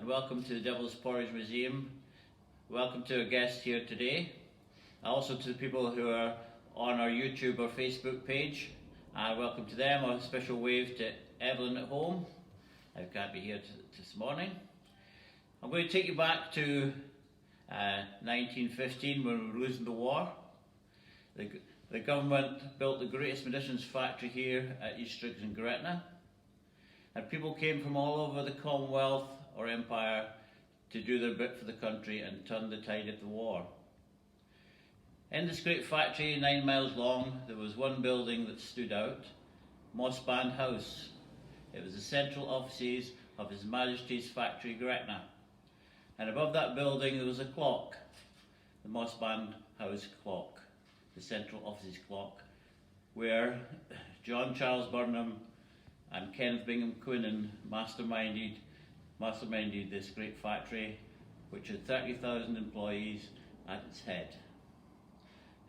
and welcome to the Devil's Porridge Museum. Welcome to our guests here today. Also to the people who are on our YouTube or Facebook page. Welcome to them. A special wave to Evelyn at home, who can't be here this morning. I'm going to take you back to 1915 when we were losing the war. The government built the greatest munitions factory here at East Strigs in Gretna. And people came from all over the Commonwealth or Empire to do their bit for the country and turn the tide of the war. In this great factory, 9 miles long, there was one building that stood out, Mossband House. It was the central offices of His Majesty's Factory Gretna. And above that building there was a clock, the Mossband House clock, the central offices clock, where John Charles Burnham and Kenneth Bingham Quinnan masterminded this great factory, which had 30,000 employees at its head.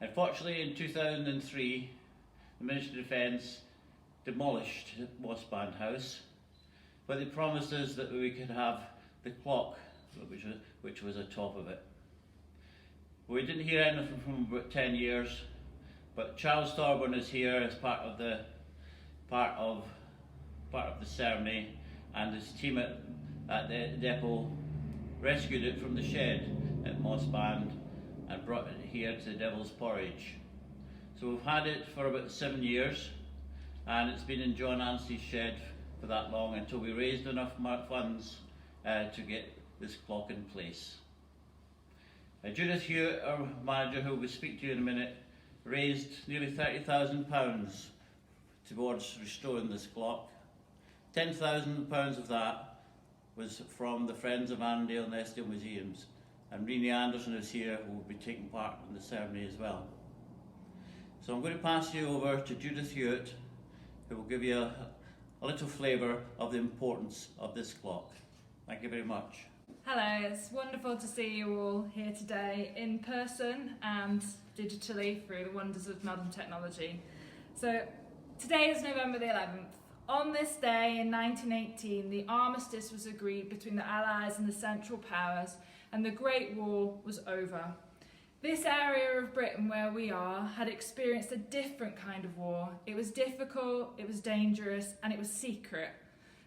Unfortunately, in 2003, the Ministry of Defence demolished Mossband House, but they promised us that we could have the clock, which was atop of it. We didn't hear anything from about 10 years, but Charles Thorburn is here as part of the ceremony, and his team at the depot rescued it from the shed at Mossband and brought it here to the Devil's Porridge. So we've had it for about 7 years, and it's been in John Ansie's shed for that long until we raised enough funds to get this clock in place. Judith Hewitt, our manager, who will speak to you in a minute, raised nearly £30,000 towards restoring this clock. £10,000 of that was from the Friends of Annandale and Eskdale Museums, and Renee Anderson is here, who will be taking part in the ceremony as well. So I'm going to pass you over to Judith Hewitt, who will give you a little flavour of the importance of this clock. Thank you very much. Hello, it's wonderful to see you all here today in person and digitally through the wonders of modern technology. So today is November the 11th. On this day in 1918, the armistice was agreed between the Allies and the Central Powers, and the Great War was over. This area of Britain where we are had experienced a different kind of war. It was difficult, it was dangerous, and it was secret.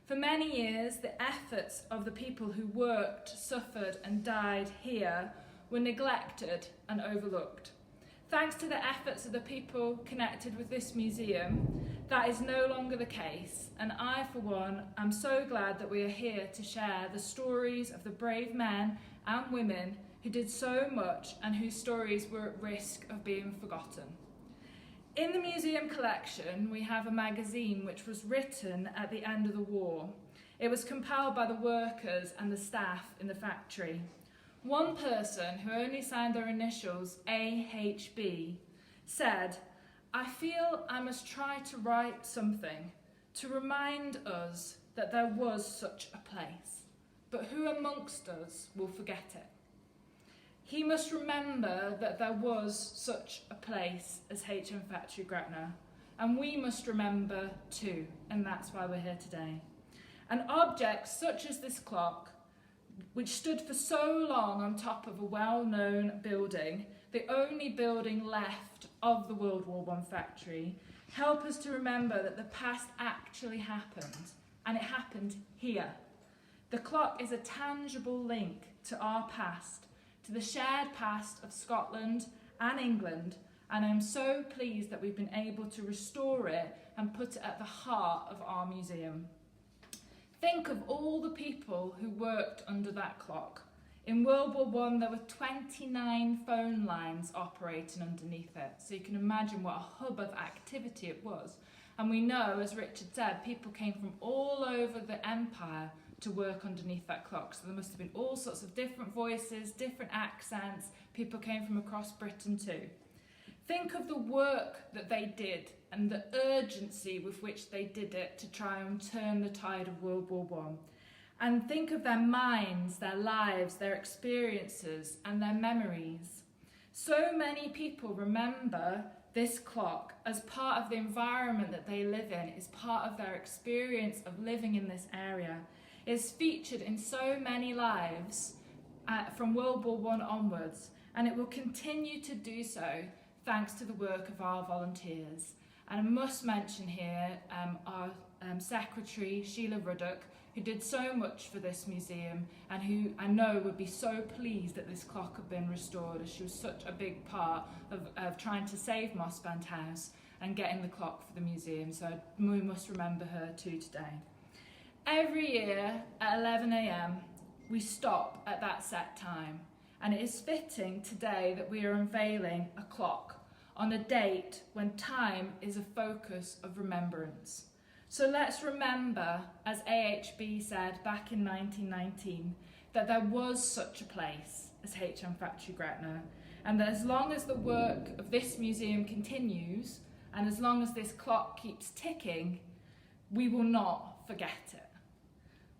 For many years, the efforts of the people who worked, suffered, and died here were neglected and overlooked. Thanks to the efforts of the people connected with this museum, that is no longer the case, and I, for one, am so glad that we are here to share the stories of the brave men and women who did so much and whose stories were at risk of being forgotten. In the museum collection, we have a magazine which was written at the end of the war. It was compiled by the workers and the staff in the factory. One person, who only signed their initials AHB, said, "I feel I must try to write something to remind us that there was such a place, but who amongst us will forget it? He must remember that there was such a place as HM Factory Gretna, and we must remember too, and that's why we're here today. An object such as this clock, which stood for so long on top of a well-known building, the only building left of the World War I factory, help us to remember that the past actually happened, and it happened here. The clock is a tangible link to our past, to the shared past of Scotland and England, and I'm so pleased that we've been able to restore it and put it at the heart of our museum. Think of all the people who worked under that clock. In World War I, there were 29 phone lines operating underneath it, so you can imagine what a hub of activity it was. And we know, as Richard said, people came from all over the empire to work underneath that clock, so there must have been all sorts of different voices, different accents. People came from across Britain too. Think of the work that they did and the urgency with which they did it to try and turn the tide of World War I. And think of their minds, their lives, their experiences and their memories. So many people remember this clock as part of the environment that they live in, is part of their experience of living in this area. is featured in so many lives from World War I onwards, and it will continue to do so thanks to the work of our volunteers. And I must mention here our secretary, Sheila Ruddock, who did so much for this museum and who I know would be so pleased that this clock had been restored, as she was such a big part of trying to save Mossband House and getting the clock for the museum. So we must remember her too today. Every year at 11 a.m. we stop at that set time, and it is fitting today that we are unveiling a clock on a date when time is a focus of remembrance. So let's remember, as AHB said back in 1919, that there was such a place as HM Factory Gretna, and that as long as the work of this museum continues, and as long as this clock keeps ticking, we will not forget it.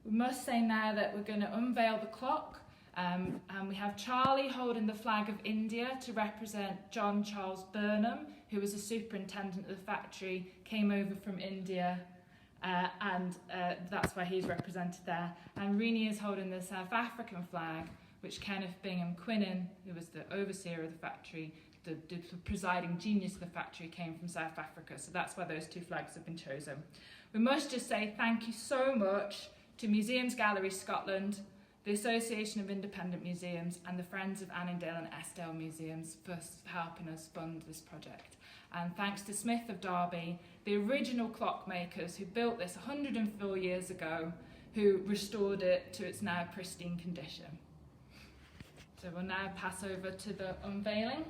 We must say now that we're going to unveil the clock, and we have Charlie holding the flag of India to represent John Charles Burnham, who was a superintendent of the factory, came over from India, and that's why he's represented there. And Rini is holding the South African flag, which Kenneth Bingham Quinnen, who was the overseer of the factory, the presiding genius of the factory, came from South Africa. So that's why those two flags have been chosen. We must just say thank you so much to Museums Gallery Scotland, the Association of Independent Museums, and the Friends of Annandale and Eskdale Museums for helping us fund this project. And thanks to Smith of Derby, the original clockmakers who built this 104 years ago, who restored it to its now pristine condition. So we'll now pass over to the unveiling.